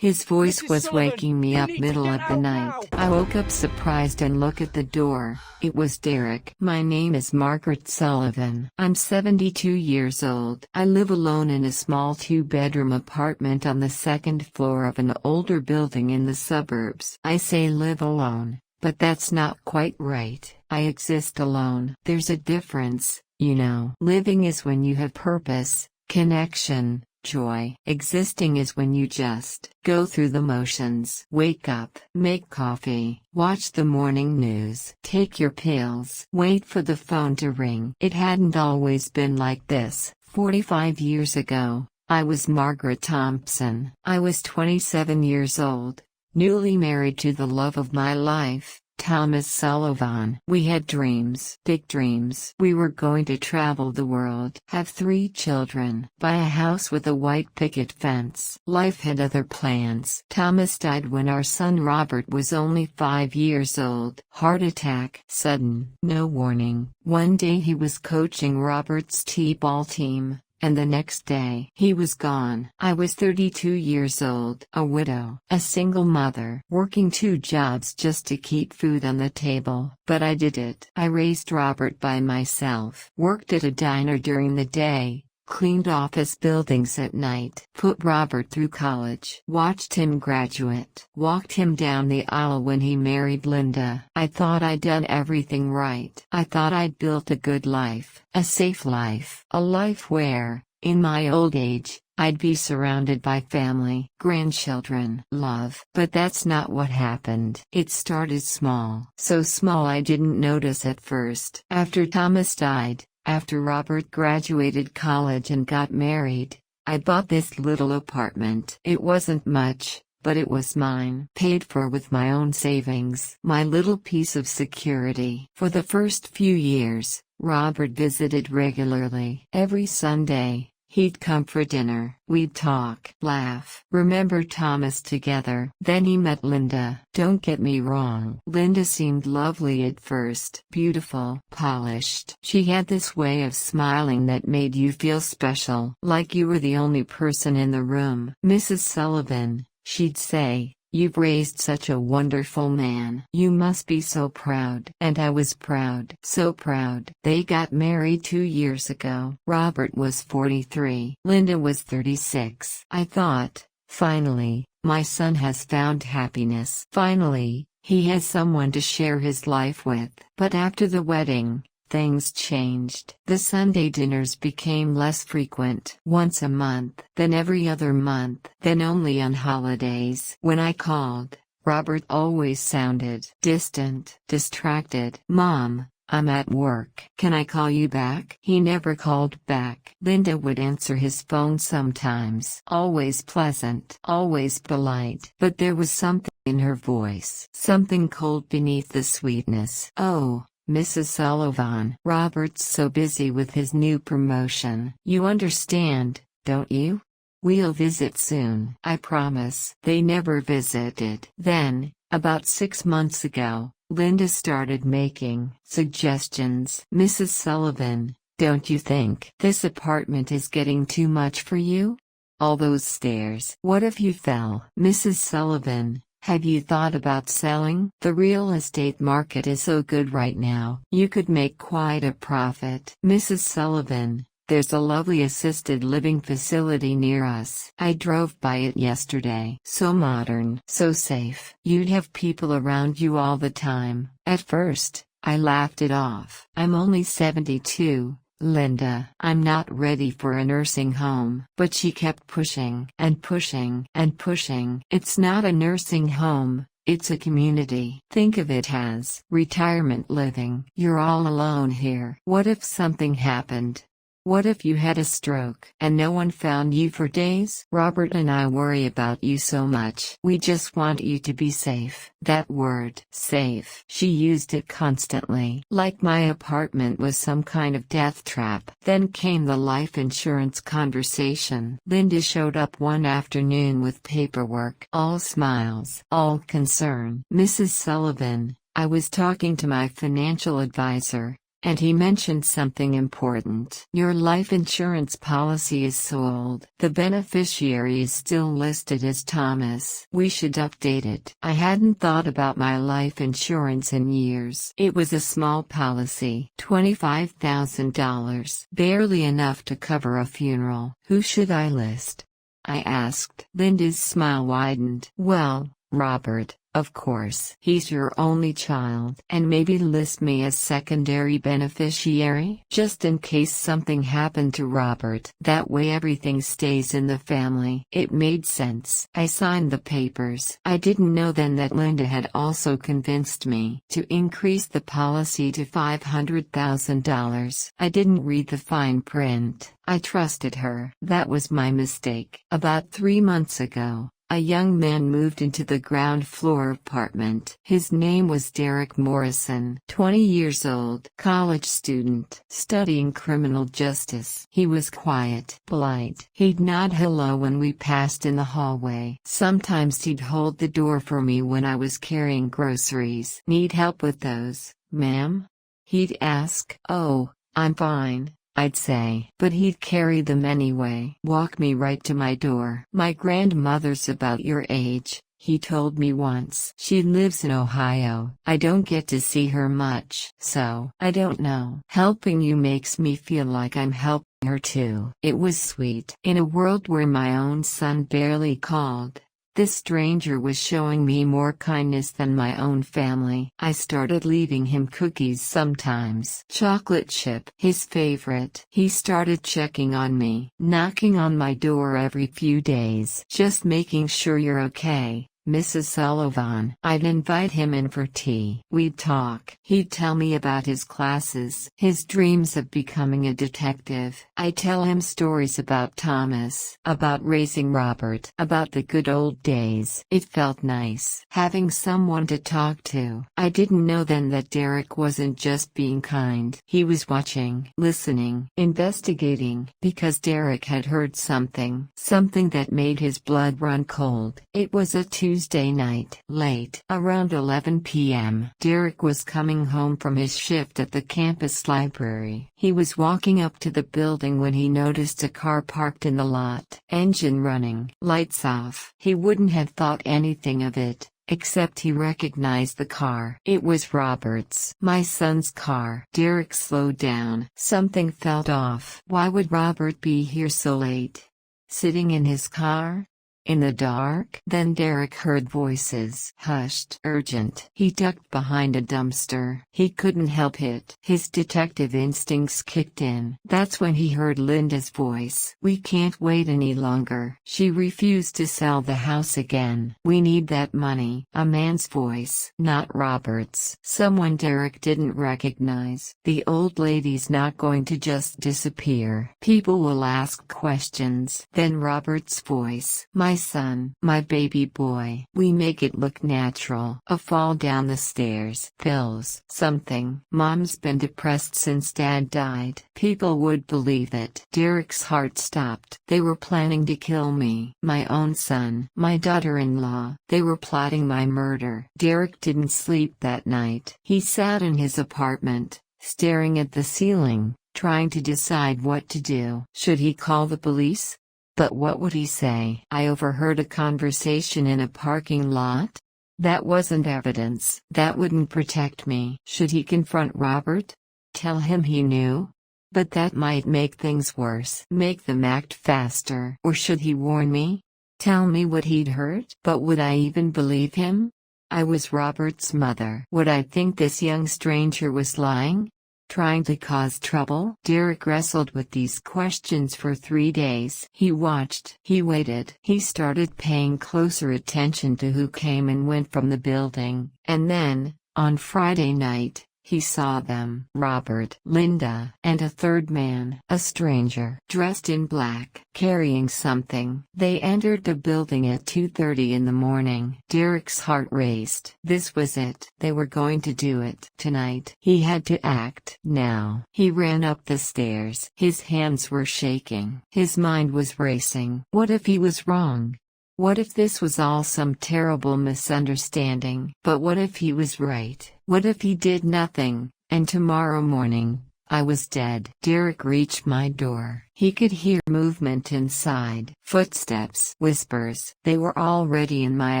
His voice Mrs. was Sullivan, waking me you up need to middle get of the out night. now. I woke up surprised and looked at the door. It was Derek. My name is Margaret Sullivan. I'm 72 years old. I live alone in a small 2-bedroom apartment on the second floor of an older building in the suburbs. I say live alone, but that's not quite right. I exist alone. There's a difference, you know. Living is when you have purpose, connection, joy. Existing is when you just go through the motions. Wake up, make coffee, watch the morning news, take your pills, wait for the phone to ring. It hadn't always been like this. 45 years ago, I was Margaret Thompson. I was 27 years old, newly married to the love of my life, Thomas Sullivan. We had dreams, big dreams. We were going to travel the world, have 3 children, buy a house with a white picket fence. Life had other plans. Thomas died when our son Robert was only 5 years old. Heart attack. Sudden. No warning. One day he was coaching Robert's t-ball team, and the next day, he was gone. I was 32 years old, a widow, a single mother, working 2 jobs just to keep food on the table. But I did it. I raised Robert by myself, worked at a diner during the day, cleaned office buildings at night, put Robert through college, watched him graduate, walked him down the aisle when he married Linda. I thought I'd done everything right. I thought I'd built a good life, a safe life, a life where, in my old age, I'd be surrounded by family, grandchildren, love. But that's not what happened. It started small. So small I didn't notice at first. After Thomas died, after Robert graduated college and got married, I bought this little apartment. It wasn't much, but it was mine. Paid for with my own savings. My little piece of security. For the first few years, Robert visited regularly. Every Sunday, he'd come for dinner. We'd talk, laugh, remember Thomas together. Then he met Linda. Don't get me wrong. Linda seemed lovely at first. Beautiful, polished. She had this way of smiling that made you feel special, like you were the only person in the room. Mrs. Sullivan, she'd say, "You've raised such a wonderful man. You must be so proud." And I was proud. So proud. They got married 2 years ago. Robert was 43. Linda was 36. I thought, finally, my son has found happiness. Finally, he has someone to share his life with. But after the wedding, things changed. The Sunday dinners became less frequent. Once a month, then every other month, then only on holidays. When I called, Robert always sounded distant, distracted. "Mom, I'm at work. Can I call you back?" He never called back. Linda would answer his phone sometimes. Always pleasant, always polite. But there was something in her voice. Something cold beneath the sweetness. "Oh, Mrs. Sullivan, Robert's so busy with his new promotion. You understand, don't you? We'll visit soon. I promise." They never visited. Then, about 6 months ago, Linda started making suggestions. "Mrs. Sullivan, don't you think this apartment is getting too much for you? All those stairs. What if you fell?" "Mrs. Sullivan, have you thought about selling? The real estate market is so good right now. You could make quite a profit." "Mrs. Sullivan, there's a lovely assisted living facility near us. I drove by it yesterday. So modern, so safe. You'd have people around you all the time." At first, I laughed it off. "I'm only 72. Linda, I'm not ready for a nursing home." But she kept pushing and pushing and pushing. "It's not a nursing home, it's a community. Think of it as retirement living. You're all alone here. What if something happened? What if you had a stroke and no one found you for days? Robert and I worry about you so much. We just want you to be safe." That word, safe. She used it constantly. Like my apartment was some kind of death trap. Then came the life insurance conversation. Linda showed up one afternoon with paperwork. All smiles. All concern. "Mrs. Sullivan, I was talking to my financial advisor. And he mentioned something important. Your life insurance policy is so old. The beneficiary is still listed as Thomas. We should update it. I hadn't thought about my life insurance in years. It was a small policy, $25,000. Barely enough to cover a funeral. Who should I list? I asked. Linda's smile widened. Well, Robert. Of course. He's your only child. And maybe list me as secondary beneficiary? Just in case something happened to Robert. That way everything stays in the family. It made sense. I signed the papers. I didn't know then that Linda had also convinced me to increase the policy to $500,000. I didn't read the fine print. I trusted her. That was my mistake. About 3 months ago, a young man moved into the ground floor apartment. His name was Derek Morrison, 20 years old, college student, studying criminal justice. He was quiet, polite. He'd nod hello when we passed in the hallway. Sometimes he'd hold the door for me when I was carrying groceries. Need help with those, ma'am? He'd ask. Oh, I'm fine, I'd say, but he'd carry them anyway. Walk me right to my door. My grandmother's about your age, he told me once. She lives in Ohio. I don't get to see her much, so I don't know. Helping you makes me feel like I'm helping her too. It was sweet. In a world where my own son barely called, this stranger was showing me more kindness than my own family. I started leaving him cookies sometimes. Chocolate chip, his favorite. He started checking on me, knocking on my door every few days. Just making sure you're okay, Mrs. Sullivan. I'd invite him in for tea. We'd talk. He'd tell me about his classes, his dreams of becoming a detective. I'd tell him stories about Thomas, about raising Robert, about the good old days. It felt nice, having someone to talk to. I didn't know then that Derek wasn't just being kind. He was watching, listening, investigating, because Derek had heard something that made his blood run cold. It was a Tuesday night, late, around 11 p.m. Derek was coming home from his shift at the campus library. He was walking up to the building when he noticed a car parked in the lot. Engine running, lights off. He wouldn't have thought anything of it, except he recognized the car. It was Robert's, my son's car. Derek slowed down. Something felt off. Why would Robert be here so late? Sitting in his car? In the dark? Then Derek heard voices. Hushed. Urgent. He ducked behind a dumpster. He couldn't help it. His detective instincts kicked in. That's when he heard Linda's voice. We can't wait any longer. She refused to sell the house again. We need that money. A man's voice. Not Robert's. Someone Derek didn't recognize. The old lady's not going to just disappear. People will ask questions. Then Robert's voice. My son, my baby boy. We make it look natural. A fall down the stairs. Pills. Something. Mom's been depressed since Dad died. People would believe it. Derek's heart stopped. They were planning to kill me. My own son. My daughter-in-law. They were plotting my murder. Derek didn't sleep that night. He sat in his apartment, staring at the ceiling, trying to decide what to do. Should he call the police? But what would he say? I overheard a conversation in a parking lot? That wasn't evidence. That wouldn't protect me. Should he confront Robert? Tell him he knew? But that might make things worse. Make them act faster. Or should he warn me? Tell me what he'd heard? But would I even believe him? I was Robert's mother. Would I think this young stranger was lying? Trying to cause trouble? Derek wrestled with these questions for 3 days. He watched. He waited. He started paying closer attention to who came and went from the building. And then, on Friday night, he saw them. Robert, Linda, and a third man, a stranger, dressed in black, carrying something. They entered the building at 2:30 in the morning. Derek's heart raced. This was it. They were going to do it. Tonight. He had to act. Now. He ran up the stairs. His hands were shaking. His mind was racing. What if he was wrong? What if this was all some terrible misunderstanding? But what if he was right? What if he did nothing, And tomorrow morning, I was dead. Derek reached my door. He could hear movement inside. Footsteps. Whispers. They were already in my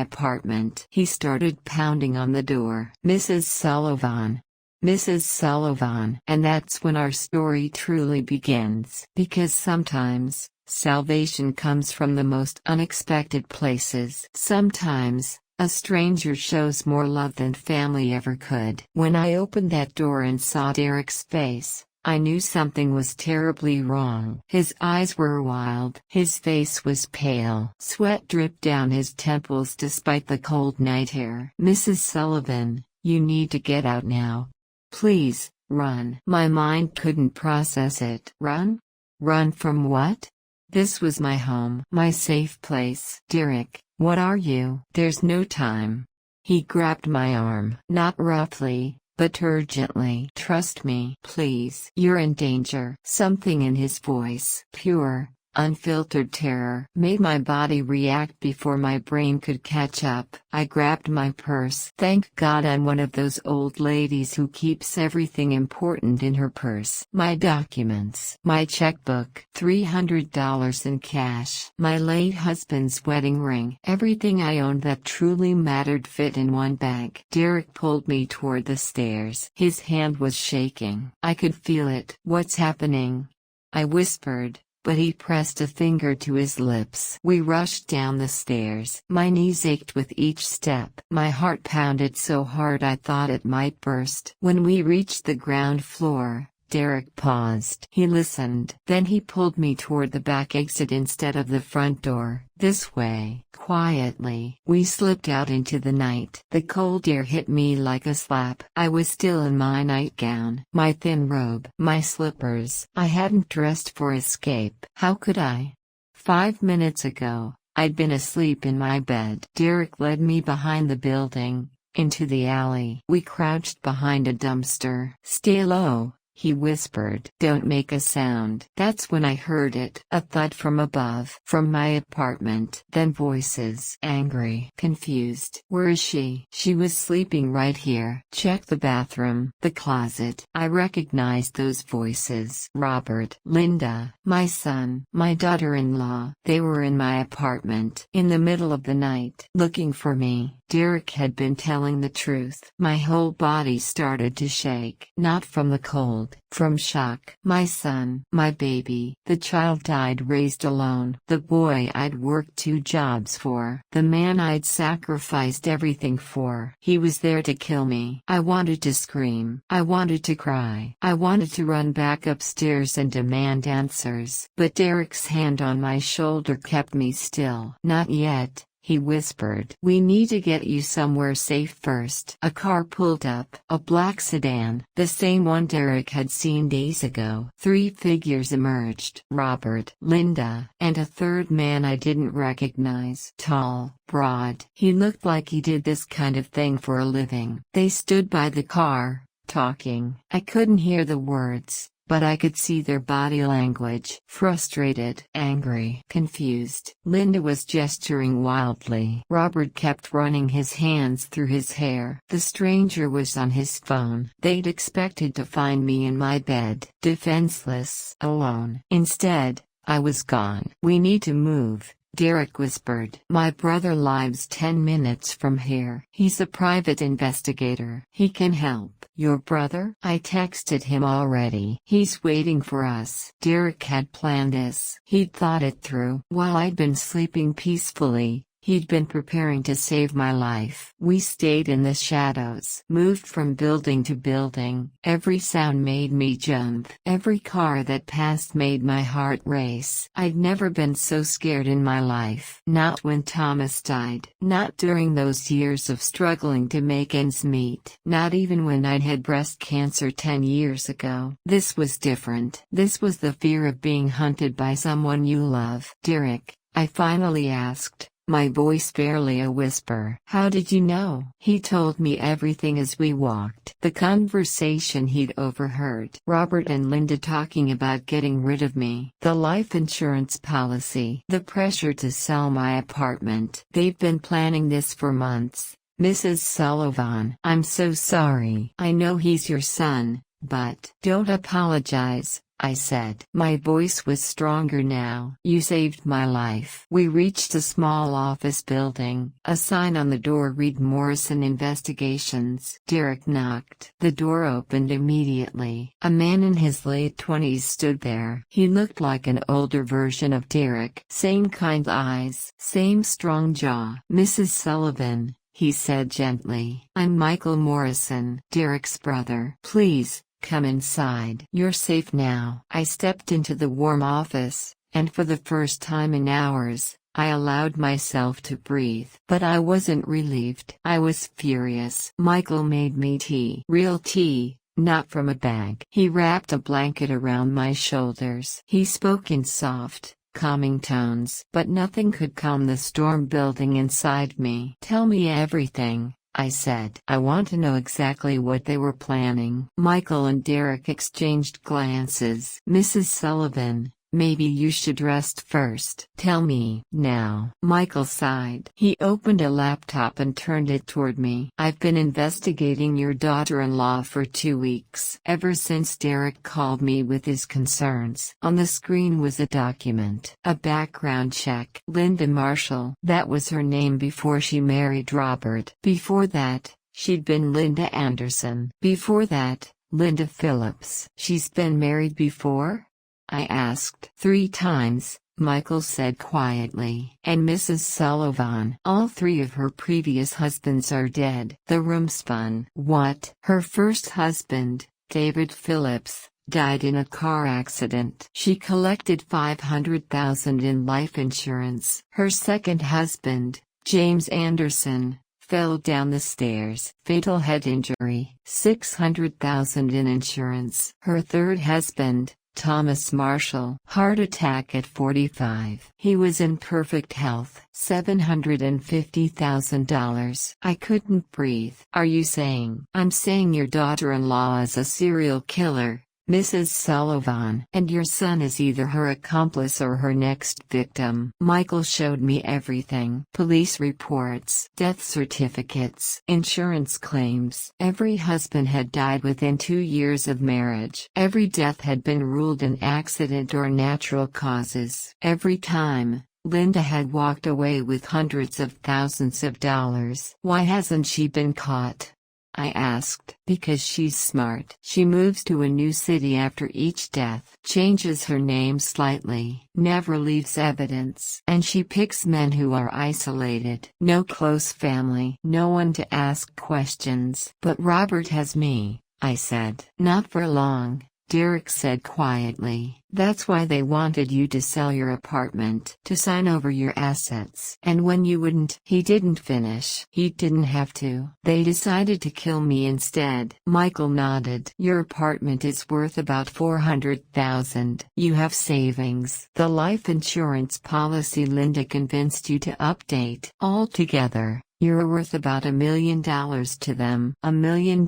apartment. He started pounding on the door. Mrs. Sullivan. Mrs. Sullivan. And that's when our story truly begins. Because sometimes, salvation comes from the most unexpected places. Sometimes, a stranger shows more love than family ever could. When I opened that door and saw Derek's face, I knew something was terribly wrong. His eyes were wild. His face was pale. Sweat dripped down his temples despite the cold night air. Mrs. Sullivan, you need to get out now. Please, run. My mind couldn't process it. Run? Run from what? This was my home, my safe place. Derek, what are you? There's no time. He grabbed my arm. Not roughly, but urgently. Trust me, please. You're in danger. Something in his voice, pure, unfiltered terror, made my body react before my brain could catch up. I grabbed my purse. Thank God I'm one of those old ladies who keeps everything important in her purse. My documents, my checkbook, $300 in cash, my late husband's wedding ring, everything I owned that truly mattered fit in one bag. Derek pulled me toward the stairs. His hand was shaking. I could feel it. What's happening? I whispered, but he pressed a finger to his lips. We rushed down the stairs. My knees ached with each step. My heart pounded so hard I thought it might burst. When we reached the ground floor, Derek paused. He listened. Then he pulled me toward the back exit instead of the front door. This way. Quietly. We slipped out into the night. The cold air hit me like a slap. I was still in my nightgown, my thin robe, my slippers. I hadn't dressed for escape. How could I? 5 minutes ago, I'd been asleep in my bed. Derek led me behind the building, into the alley. We crouched behind a dumpster. Stay low, he whispered. Don't make a sound. That's when I heard it. A thud from above. From my apartment. Then voices. Angry. Confused. Where is she? She was sleeping right here. Check the bathroom. The closet. I recognized those voices. Robert. Linda. My son. My daughter-in-law. They were in my apartment. In the middle of the night. Looking for me. Derek had been telling the truth. My whole body started to shake. Not from the cold, from shock. My son, my baby, the child I'd raised alone, the boy I'd worked 2 jobs for, the man I'd sacrificed everything for. He was there to kill me. I wanted to scream. I wanted to cry. I wanted to run back upstairs and demand answers. But Derek's hand on my shoulder kept me still. Not yet. He whispered. We need to get you somewhere safe first. A car pulled up. A black sedan. The same one Derek had seen days ago. 3 figures emerged. Robert, Linda, and a third man I didn't recognize. Tall, broad. He looked like he did this kind of thing for a living. They stood by the car, talking. I couldn't hear the words, but I could see their body language. Frustrated, angry, confused. Linda was gesturing wildly. Robert kept running his hands through his hair. The stranger was on his phone. They'd expected to find me in my bed, defenseless, alone. Instead, I was gone. We need to move, Derek whispered. My brother lives 10 minutes from here. He's a private investigator. He can help. Your brother? I texted him already. He's waiting for us. Derek had planned this. He'd thought it through. While I'd been sleeping peacefully, he'd been preparing to save my life. We stayed in the shadows, moved from building to building. Every sound made me jump. Every car that passed made my heart race. I'd never been so scared in my life. Not when Thomas died. Not during those years of struggling to make ends meet. Not even when I'd had breast cancer 10 years ago. This was different. This was the fear of being hunted by someone you love. Derek, I finally asked, my voice barely a whisper. How did you know? He told me everything as we walked. The conversation he'd overheard. Robert and Linda talking about getting rid of me. The life insurance policy. The pressure to sell my apartment. They've been planning this for months. Mrs. Sullivan. I'm so sorry. I know he's your son, but don't apologize, I said. My voice was stronger now. You saved my life. We reached a small office building. A sign on the door read Morrison Investigations. Derek knocked. The door opened immediately. A man in his late 20s stood there. He looked like an older version of Derek. Same kind eyes. Same strong jaw. Mrs. Sullivan, he said gently. I'm Michael Morrison, Derek's brother. Please, come inside. You're safe now. I stepped into the warm office, and for the first time in hours, I allowed myself to breathe. But I wasn't relieved. I was furious. Michael made me tea. Real tea, not from a bag. He wrapped a blanket around my shoulders. He spoke in soft, calming tones. But nothing could calm the storm building inside me. Tell me everything, I said. I want to know exactly what they were planning. Michael and Derek exchanged glances. Mrs. Sullivan, maybe you should rest first. Tell me now. Michael sighed. He opened a laptop and turned it toward me. I've been investigating your daughter-in-law for 2 weeks. Ever since Derek called me with his concerns. On the screen was a document. A background check. Linda Marshall. That was her name before she married Robert. Before that, she'd been Linda Anderson. Before that, Linda Phillips. She's been married before? I asked. 3 times, Michael said quietly. And Mrs. Sullivan. All 3 of her previous husbands are dead. The room spun. What? Her first husband, David Phillips, died in a car accident. She collected $500,000 in life insurance. Her second husband, James Anderson, fell down the stairs. Fatal head injury. $600,000 in insurance. Her third husband, Thomas Marshall, heart attack at 45. He was in perfect health. $750,000. I couldn't breathe. Are you saying? I'm saying your daughter-in-law is a serial killer, Mrs. Sullivan. And your son is either her accomplice or her next victim. Michael showed me everything. Police reports, death certificates, insurance claims. Every husband had died within 2 years of marriage. Every death had been ruled an accident or natural causes. Every time, Linda had walked away with hundreds of thousands of dollars. Why hasn't she been caught? I asked. Because she's smart. She moves to a new city after each death, changes her name slightly, never leaves evidence. And she picks men who are isolated. No close family. No one to ask questions. But Robert has me, I said. Not for long, Derek said quietly. That's why they wanted you to sell your apartment, to sign over your assets. And when you wouldn't, he didn't finish. He didn't have to. They decided to kill me instead. Michael nodded. Your apartment is worth about $400,000. You have savings. The life insurance policy Linda convinced you to update. Altogether, you're worth about $1 million to them. $1 million.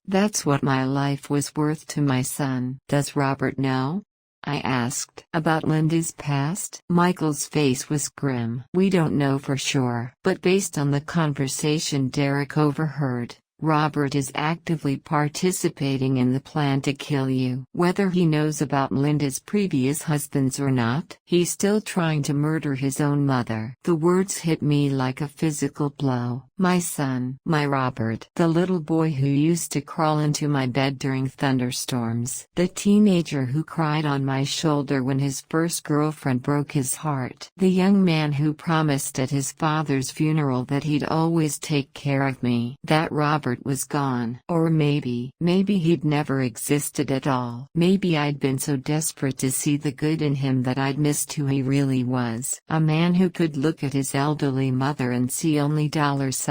That's what my life was worth to my son. Does Robert know? I asked. About Linda's past? Michael's face was grim. We don't know for sure. But based on the conversation Derek overheard, Robert is actively participating in the plan to kill you. Whether he knows about Linda's previous husbands or not, he's still trying to murder his own mother. The words hit me like a physical blow. My son, my Robert, the little boy who used to crawl into my bed during thunderstorms, the teenager who cried on my shoulder when his first girlfriend broke his heart, the young man who promised at his father's funeral that he'd always take care of me. That Robert was gone. Or maybe he'd never existed at all. Maybe I'd been so desperate to see the good in him that I'd missed who he really was. A man who could look at his elderly mother and see only dollar signs.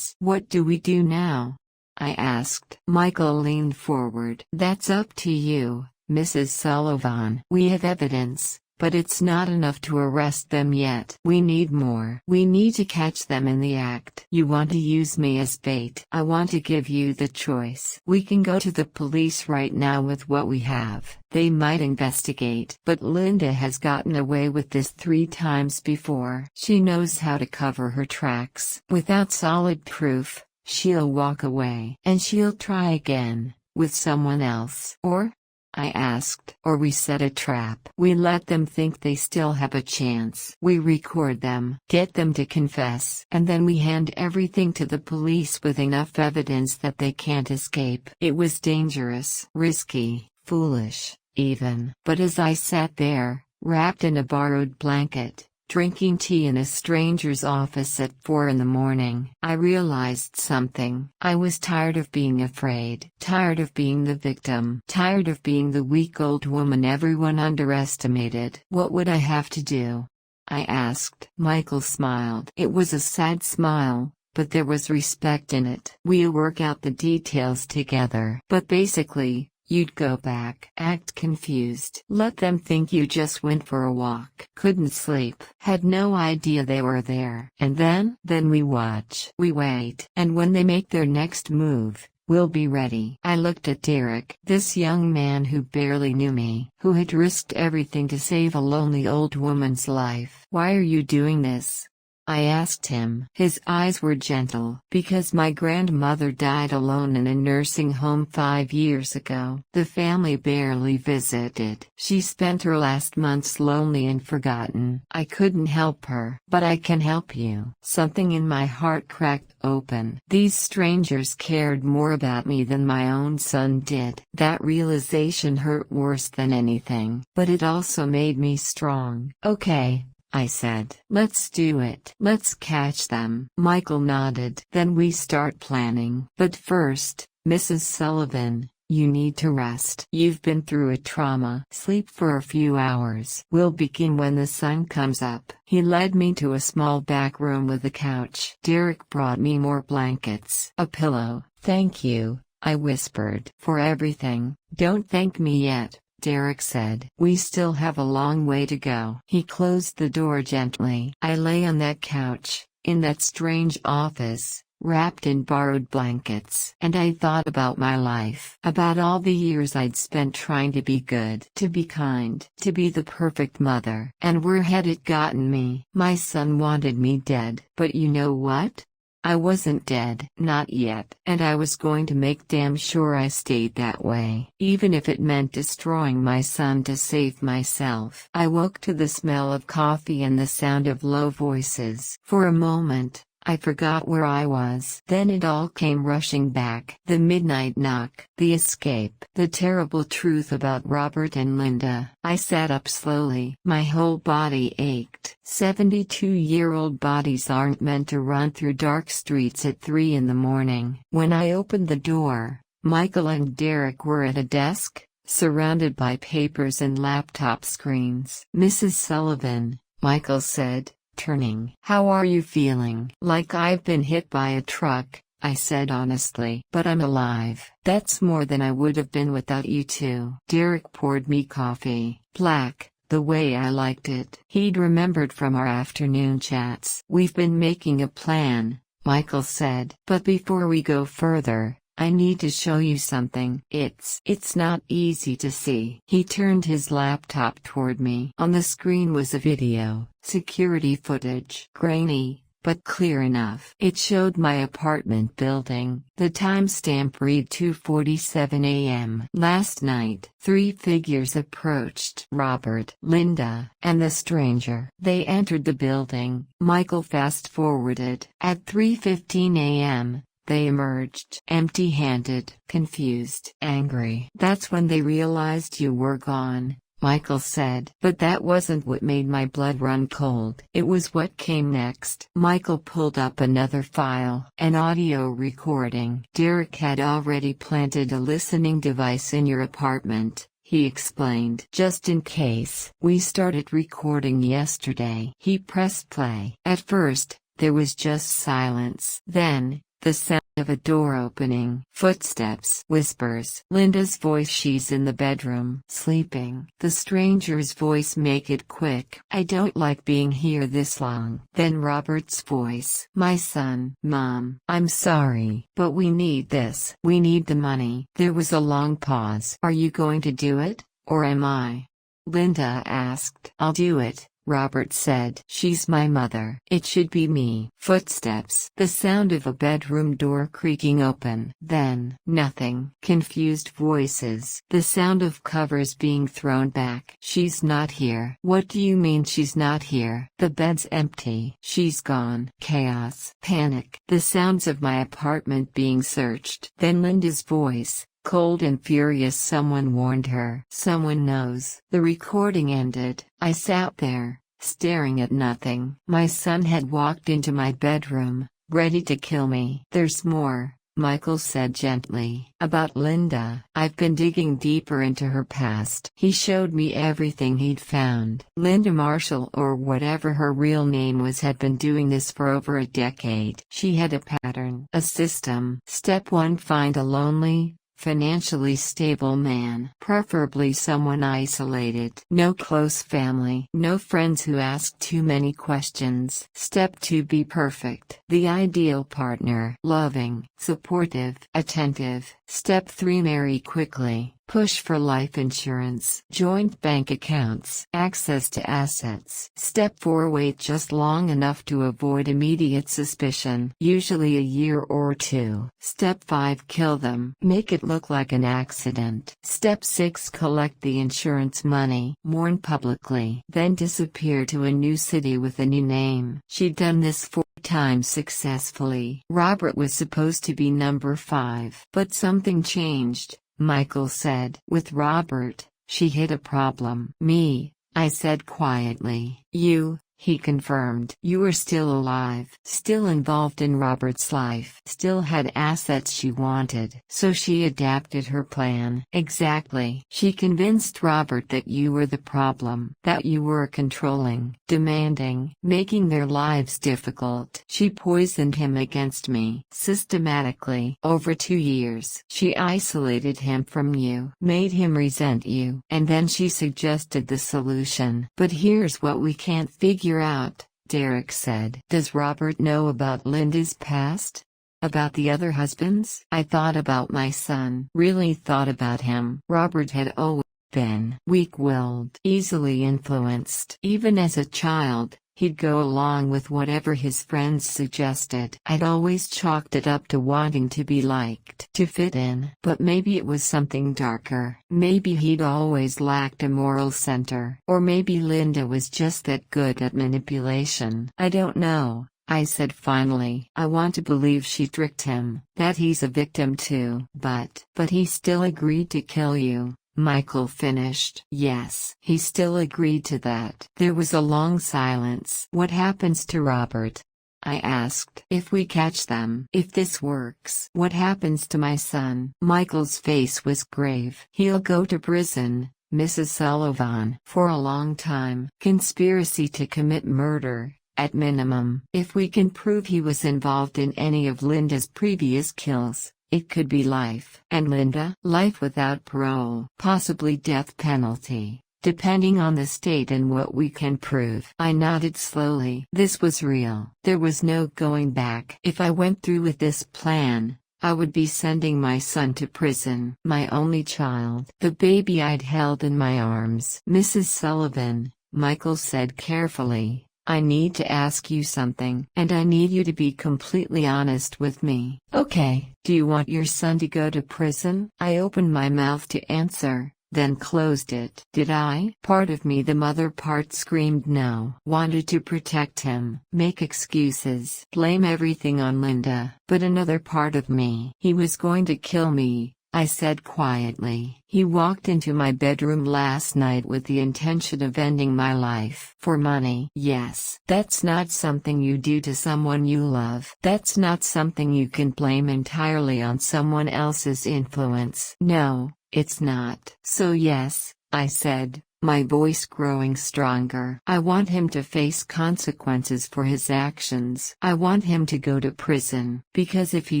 What do we do now? I asked. Michael leaned forward. That's up to you, Mrs. Sullivan. We have evidence, but it's not enough to arrest them yet. We need more. We need to catch them in the act. You want to use me as bait? I want to give you the choice. We can go to the police right now with what we have. They might investigate. But Linda has gotten away with this 3 times before. She knows how to cover her tracks. Without solid proof, she'll walk away. And she'll try again, with someone else. Or? I asked. Or we set a trap. We let them think they still have a chance. We record them, get them to confess, and then we hand everything to the police with enough evidence that they can't escape. It was dangerous, risky, foolish, even. But as I sat there, wrapped in a borrowed blanket, drinking tea in a stranger's office at 4 in the morning, I realized something. I was tired of being afraid, tired of being the victim, tired of being the weak old woman everyone underestimated. What would I have to do? I asked. Michael smiled. It was a sad smile, but there was respect in it. We'll work out the details together. But basically, you'd go back, act confused, let them think you just went for a walk, couldn't sleep, had no idea they were there. And then we watch. We wait. And when they make their next move, we'll be ready. I looked at Derek, this young man who barely knew me, who had risked everything to save a lonely old woman's life. Why are you doing this? I asked him. His eyes were gentle. Because my grandmother died alone in a nursing home 5 years ago. The family barely visited. She spent her last months lonely and forgotten. I couldn't help her. But I can help you. Something in my heart cracked open. These strangers cared more about me than my own son did. That realization hurt worse than anything. But it also made me strong. Okay, I said. Let's do it. Let's catch them. Michael nodded. Then we start planning. But first, Mrs. Sullivan, you need to rest. You've been through a trauma. Sleep for a few hours. We'll begin when the sun comes up. He led me to a small back room with a couch. Derek brought me more blankets. A pillow. Thank you, I whispered. For everything. Don't thank me yet, Derek said. We still have a long way to go. He closed the door gently. I lay on that couch, in that strange office, wrapped in borrowed blankets. And I thought about my life. About all the years I'd spent trying to be good, to be kind, to be the perfect mother. And where had it gotten me? My son wanted me dead. But you know what? I wasn't dead, not yet, and I was going to make damn sure I stayed that way, even if it meant destroying my son to save myself. I woke to the smell of coffee and the sound of low voices. For a moment, I forgot where I was. Then it all came rushing back. The midnight knock, the escape, the terrible truth about Robert and Linda. I sat up slowly. My whole body ached. 72-year-old bodies aren't meant to run through dark streets at 3 in the morning. When I opened the door, Michael and Derek were at a desk, surrounded by papers and laptop screens. Mrs. Sullivan, Michael said, turning. How are you feeling? Like I've been hit by a truck, I said honestly. But I'm alive. That's more than I would have been without you two. Derek poured me coffee. Black, the way I liked it. He'd remembered from our afternoon chats. We've been making a plan, Michael said. But before we go further, I need to show you something. It's not easy to see. He turned his laptop toward me. On the screen was a video, security footage, grainy, but clear enough. It showed my apartment building. The timestamp read 2:47 a.m. Last night. 3 figures approached Robert, Linda, and the stranger. They entered the building. Michael fast-forwarded. At 3:15 a.m., they emerged, empty-handed, confused, angry. That's when they realized you were gone, Michael said. But that wasn't what made my blood run cold. It was what came next. Michael pulled up another file, an audio recording. Derek had already planted a listening device in your apartment, he explained. Just in case. We started recording yesterday. He pressed play. At first, there was just silence. Then, The sound of a door opening. Footsteps. Whispers. Linda's voice. She's in the bedroom. Sleeping. The stranger's voice. Make it quick. I don't like being here this long. Then Robert's voice. My son. Mom. I'm sorry, but we need this. We need the money. There was a long pause. Are you going to do it, or am I? Linda asked. I'll do it, Robert said. She's my mother. It should be me. Footsteps. The sound of a bedroom door creaking open. Then, nothing. Confused voices. The sound of covers being thrown back. She's not here. What do you mean she's not here? The bed's empty. She's gone. Chaos. Panic. The sounds of my apartment being searched. Then Linda's voice. Cold and furious. Someone warned her. Someone knows. The recording ended. I sat there, staring at nothing. My son had walked into my bedroom, ready to kill me. There's more, Michael said gently. About Linda. I've been digging deeper into her past. He showed me everything he'd found. Linda Marshall, or whatever her real name was, had been doing this for over a decade. She had a pattern, a system. Step 1: find a lonely, financially stable man, preferably someone isolated. No close family. No friends who ask too many questions. Step 2: be perfect. The ideal partner. Loving, supportive, attentive. Step 3: marry quickly. Push for life insurance, joint bank accounts, access to assets. Step 4: wait just long enough to avoid immediate suspicion, usually a year or two. Step 5: kill them, make it look like an accident. Step 6: collect the insurance money, mourn publicly, then disappear to a new city with a new name. She'd done this 4 times successfully. Robert was supposed to be number 5. But something changed, Michael said. With Robert, she hit a problem. Me, I said quietly. You, he confirmed. You were still alive, still involved in Robert's life, still had assets she wanted. So she adapted her plan. Exactly. She convinced Robert that you were the problem, that you were controlling, demanding, making their lives difficult. She poisoned him against me, systematically. Over 2 years, she isolated him from you, made him resent you, and then she suggested the solution. But here's what we can't figure out, Derek said. Does Robert know about Linda's past? About the other husbands? I thought about my son. Really thought about him. Robert had always been weak-willed, easily influenced. Even as a child, he'd go along with whatever his friends suggested. I'd always chalked it up to wanting to be liked, to fit in. But maybe it was something darker. Maybe he'd always lacked a moral center. Or maybe Linda was just that good at manipulation. I don't know, I said finally. I want to believe she tricked him, that he's a victim too. But he still agreed to kill you, Michael finished. Yes, he still agreed to that. There was a long silence. What happens to Robert? I asked. If we catch them, if this works, what happens to my son? Michael's face was grave. He'll go to prison, Mrs. Sullivan, for a long time. Conspiracy to commit murder, at minimum. If we can prove he was involved in any of Linda's previous kills, it could be life. And Linda? Life without parole. Possibly death penalty, depending on the state and what we can prove. I nodded slowly. This was real. There was no going back. If I went through with this plan, I would be sending my son to prison. My only child. The baby I'd held in my arms. Mrs. Sullivan, Michael said carefully. I need to ask you something, and I need you to be completely honest with me. Okay. Do you want your son to go to prison? I opened my mouth to answer, then closed it. Did I? Part of me, the mother part, screamed no. Wanted to protect him, make excuses, blame everything on Linda. But another part of me, he was going to kill me, I said quietly. He walked into my bedroom last night with the intention of ending my life. For money. Yes. That's not something you do to someone you love. That's not something you can blame entirely on someone else's influence. No, it's not. So yes, I said, my voice growing stronger. I want him to face consequences for his actions. I want him to go to prison, because if he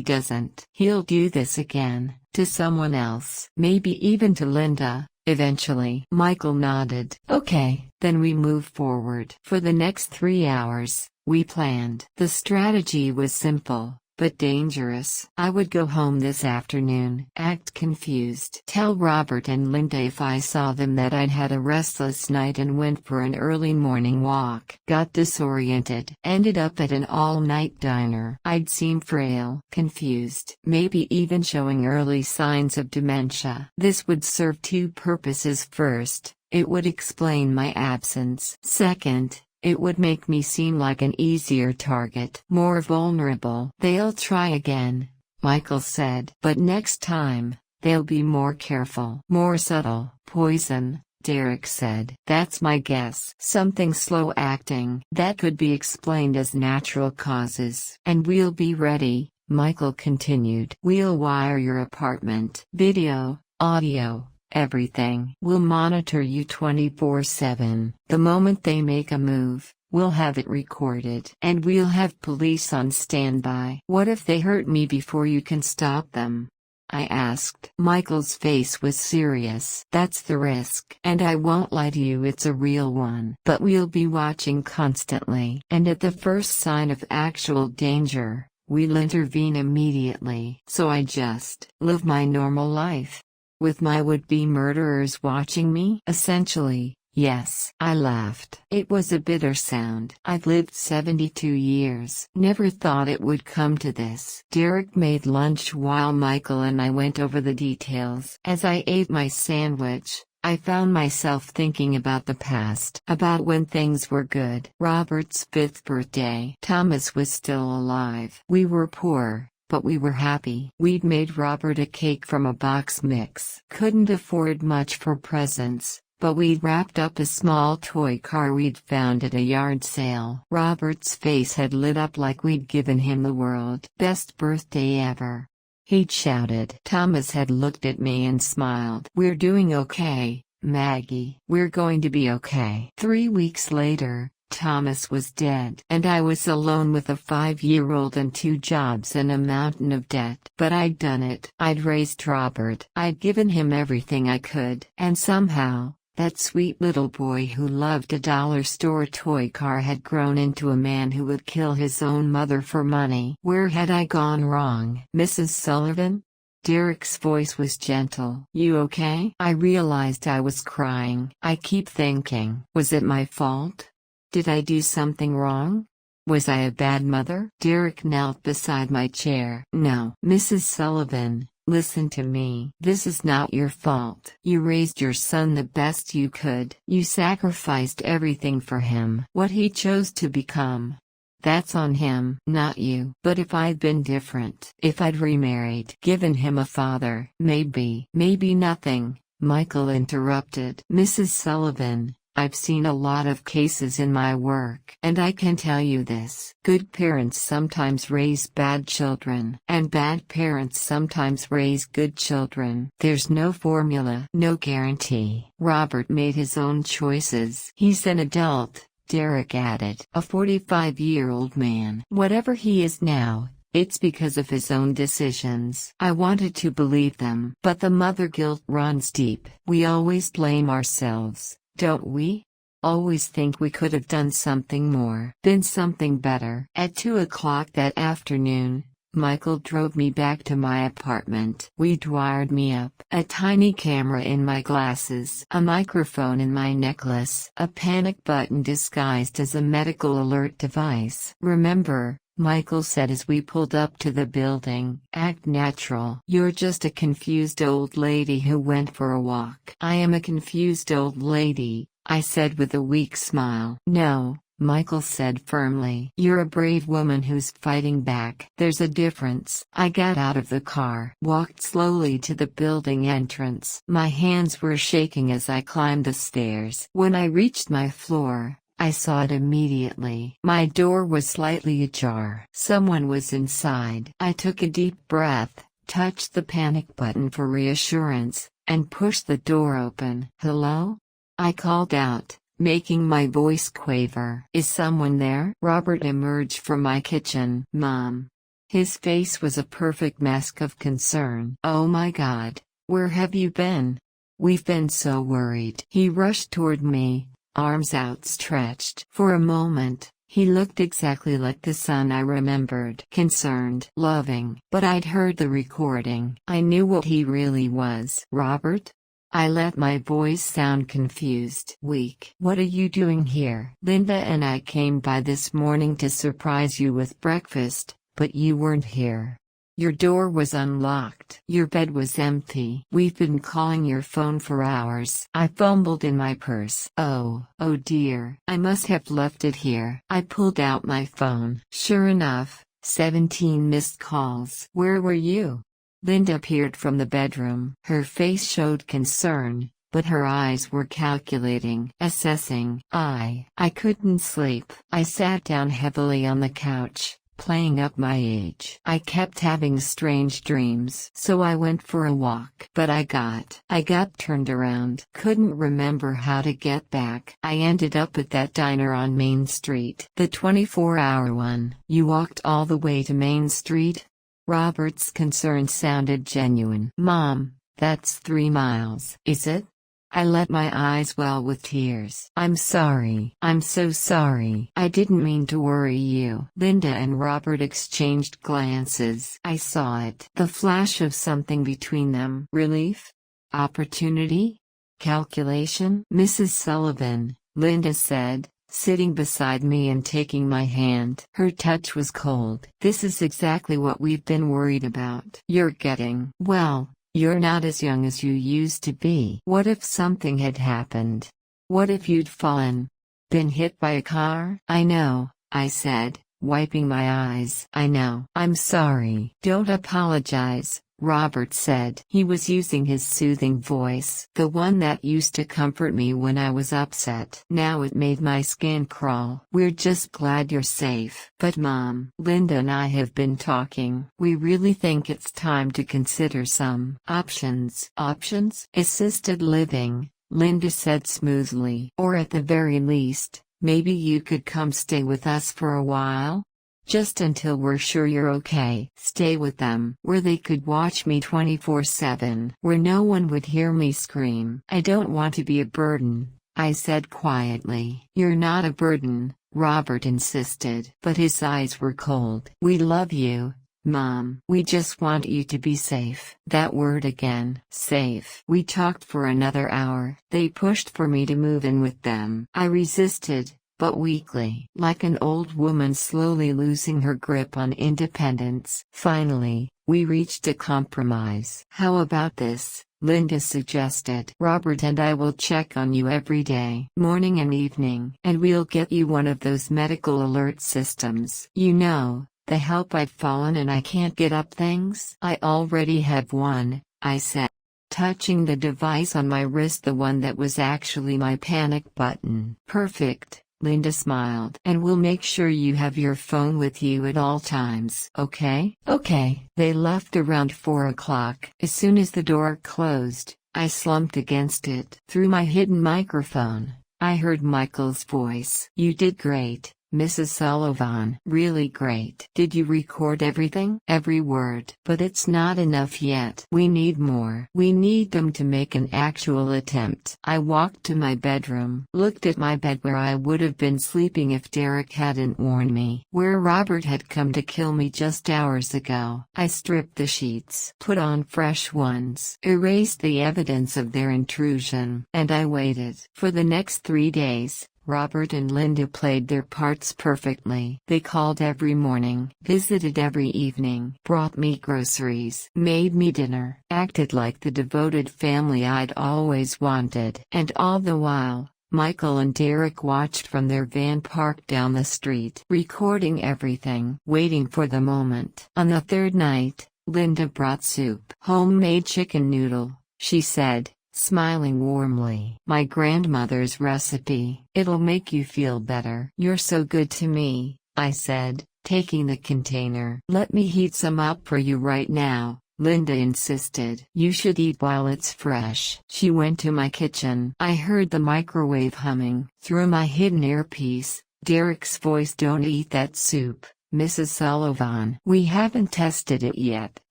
doesn't, he'll do this again, to someone else. Maybe even to Linda, eventually. Michael nodded. Okay, then we move forward. For the next 3 hours, we planned. The strategy was simple, but dangerous. I would go home this afternoon, act confused, tell Robert and Linda if I saw them that I'd had a restless night and went for an early morning walk, got disoriented, ended up at an all-night diner. I'd seem frail, confused, maybe even showing early signs of dementia. This would serve two purposes. First, it would explain my absence. Second, it would make me seem like an easier target, more vulnerable. They'll try again, Michael said. But next time, they'll be more careful. More subtle. Poison, Derek said. That's my guess. Something slow acting. That could be explained as natural causes. And we'll be ready, Michael continued. We'll wire your apartment. Video, audio. Everything. We'll monitor you 24/7. The moment they make a move, we'll have it recorded. And we'll have police on standby. What if they hurt me before you can stop them? I asked. Michael's face was serious. That's the risk. And I won't lie to you, it's a real one. But we'll be watching constantly. And at the first sign of actual danger, we'll intervene immediately. So I just live my normal life with my would-be murderers watching me? Essentially, yes. I laughed. It was a bitter sound. I've lived 72 years. Never thought it would come to this. Derek made lunch while Michael and I went over the details. As I ate my sandwich, I found myself thinking about the past, about when things were good. Robert's 5th birthday. Thomas was still alive. We were poor, but we were happy. We'd made Robert a cake from a box mix. Couldn't afford much for presents, but we'd wrapped up a small toy car we'd found at a yard sale. Robert's face had lit up like we'd given him the world. Best birthday ever, he'd shouted. Thomas had looked at me and smiled. We're doing okay, Maggie. We're going to be okay. 3 weeks later, Thomas was dead. And I was alone with a 5-year-old and 2 jobs and a mountain of debt. But I'd done it. I'd raised Robert. I'd given him everything I could. And somehow, that sweet little boy who loved a dollar store toy car had grown into a man who would kill his own mother for money. Where had I gone wrong? Mrs. Sullivan? Derek's voice was gentle. You okay? I realized I was crying. I keep thinking, was it my fault? Did I do something wrong? Was I a bad mother? Derek knelt beside my chair. No. Mrs. Sullivan, listen to me. This is not your fault. You raised your son the best you could. You sacrificed everything for him. What he chose to become, that's on him, not you. But if I'd been different, if I'd remarried, given him a father, maybe nothing, Michael interrupted. Mrs. Sullivan, I've seen a lot of cases in my work, and I can tell you this. Good parents sometimes raise bad children, and bad parents sometimes raise good children. There's no formula, no guarantee. Robert made his own choices. He's an adult, Derek added. A 45-year-old man. Whatever he is now, it's because of his own decisions. I wanted to believe them. But the mother guilt runs deep. We always blame ourselves, don't we? Always think we could have done something more, been something better. At 2 o'clock that afternoon, Michael drove me back to my apartment. We'd wired me up. A tiny camera in my glasses, a microphone in my necklace, a panic button disguised as a medical alert device. Remember, Michael said as we pulled up to the building, act natural. You're just a confused old lady who went for a walk. I am a confused old lady, I said with a weak smile. No, Michael said firmly. You're a brave woman who's fighting back. There's a difference. I got out of the car, walked slowly to the building entrance. My hands were shaking as I climbed the stairs. When I reached my floor, I saw it immediately. My door was slightly ajar. Someone was inside. I took a deep breath, touched the panic button for reassurance, and pushed the door open. Hello? I called out, making my voice quaver. Is someone there? Robert emerged from my kitchen. Mom. His face was a perfect mask of concern. Oh my God, where have you been? We've been so worried. He rushed toward me, arms outstretched. For a moment, he looked exactly like the son I remembered. Concerned, loving. But I'd heard the recording. I knew what he really was. Robert? I let my voice sound confused. Weak. What are you doing here? Linda and I came by this morning to surprise you with breakfast, but you weren't here. Your door was unlocked. Your bed was empty. We've been calling your phone for hours. I fumbled in my purse. Oh dear. I must have left it here. I pulled out my phone. Sure enough, 17 missed calls. Where were you? Linda peered from the bedroom. Her face showed concern, but her eyes were calculating, assessing. I couldn't sleep. I sat down heavily on the couch, playing up my age. I kept having strange dreams. So I went for a walk. But I got turned around. Couldn't remember how to get back. I ended up at that diner on Main Street. The 24-hour one. You walked all the way to Main Street? Robert's concern sounded genuine. Mom, that's 3 miles. Is it? I let my eyes well with tears. I'm sorry. I'm so sorry. I didn't mean to worry you. Linda and Robert exchanged glances. I saw it. The flash of something between them. Relief? Opportunity? Calculation? Mrs. Sullivan, Linda said, sitting beside me and taking my hand. Her touch was cold. This is exactly what we've been worried about. You're getting well. You're not as young as you used to be. What if something had happened? What if you'd fallen? Been hit by a car? I know, I said, wiping my eyes. I know. I'm sorry. Don't apologize, Robert said. He was using his soothing voice, the one that used to comfort me when I was upset. Now it made my skin crawl. We're just glad you're safe. But Mom, Linda and I have been talking. We really think it's time to consider some options. Options? Assisted living, Linda said smoothly. Or at the very least, maybe you could come stay with us for a while? Just until we're sure you're okay. Stay with them, where they could watch me 24/7, where no one would hear me scream. I don't want to be a burden, I said quietly. You're not a burden, Robert insisted. But his eyes were cold. We love you, Mom. We just want you to be safe. That word again. Safe. We talked for another hour. They pushed for me to move in with them. I resisted, but weakly, like an old woman slowly losing her grip on independence. Finally, we reached a compromise. How about this? Linda suggested. Robert and I will check on you every day, morning and evening, and we'll get you one of those medical alert systems. You know, the help I've fallen and I can't get up things? I already have one, I said, touching the device on my wrist, the one that was actually my panic button. Perfect. Linda smiled. And we'll make sure you have your phone with you at all times, okay? Okay. They left around 4 o'clock. As soon as the door closed, I slumped against it. Through my hidden microphone, I heard Michael's voice. You did great, Mrs. Sullivan. Really great. Did you record everything? Every word. But it's not enough yet. We need more. We need them to make an actual attempt. I walked to my bedroom, looked at my bed where I would have been sleeping if Derek hadn't warned me, where Robert had come to kill me just hours ago. I stripped the sheets, put on fresh ones, erased the evidence of their intrusion, and I waited. For the next 3 days, Robert and Linda played their parts perfectly. They called every morning, visited every evening, brought me groceries, made me dinner, acted like the devoted family I'd always wanted. And all the while, Michael and Derek watched from their van parked down the street, recording everything, waiting for the moment. On the 3rd night, Linda brought soup. Homemade chicken noodle, she said, smiling warmly. My grandmother's recipe. It'll make you feel better. You're so good to me, I said, taking the container. Let me heat some up for you right now, Linda insisted. You should eat while it's fresh. She went to my kitchen. I heard the microwave humming. Through my hidden earpiece, Derek's voice, don't eat that soup, Mrs. Sullivan. We haven't tested it yet.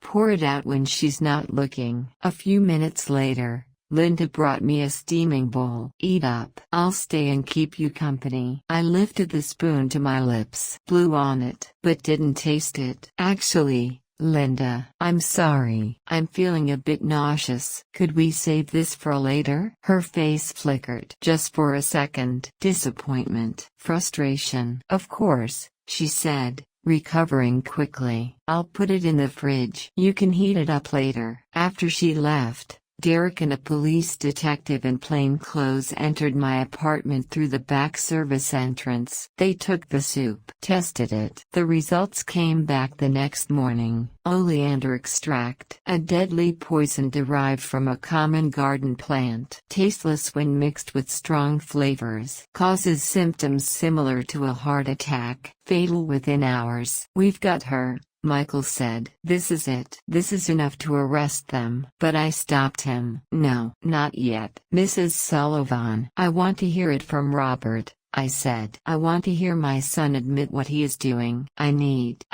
Pour it out when she's not looking. A few minutes later, Linda brought me a steaming bowl. Eat up. I'll stay and keep you company. I lifted the spoon to my lips, blew on it, but didn't taste it. Actually, Linda, I'm sorry. I'm feeling a bit nauseous. Could we save this for later? Her face flickered. Just for a second. Disappointment. Frustration. Of course, she said, recovering quickly. I'll put it in the fridge. You can heat it up later. After she left, Derek and a police detective in plain clothes entered my apartment through the back service entrance. They took the soup, tested it. The results came back the next morning. Oleander extract, a deadly poison derived from a common garden plant. Tasteless when mixed with strong flavors. Causes symptoms similar to a heart attack. Fatal within hours. We've got her, Michael said. This is it. This is enough to arrest them. But I stopped him. No, not yet. Mrs. Sullivan. I want to hear it from Robert, I said. I want to hear my son admit what he is doing. I need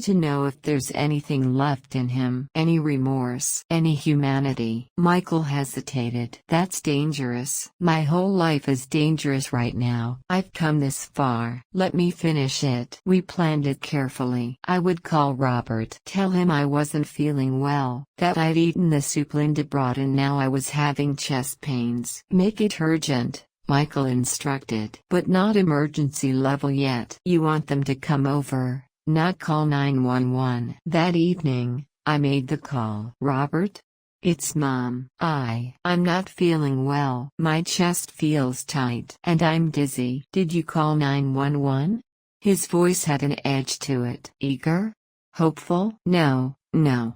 to know if there's anything left in him. Any remorse. Any humanity. Michael hesitated. That's dangerous. My whole life is dangerous right now. I've come this far. Let me finish it. We planned it carefully. I would call Robert. Tell him I wasn't feeling well. That I'd eaten the soup Linda brought and now I was having chest pains. Make it urgent, Michael instructed. But not emergency level yet. You want them to come over, not call 911. That evening, I made the call. Robert? It's Mom. I'm not feeling well. My chest feels tight. And I'm dizzy. Did you call 911? His voice had an edge to it. Eager? Hopeful? No,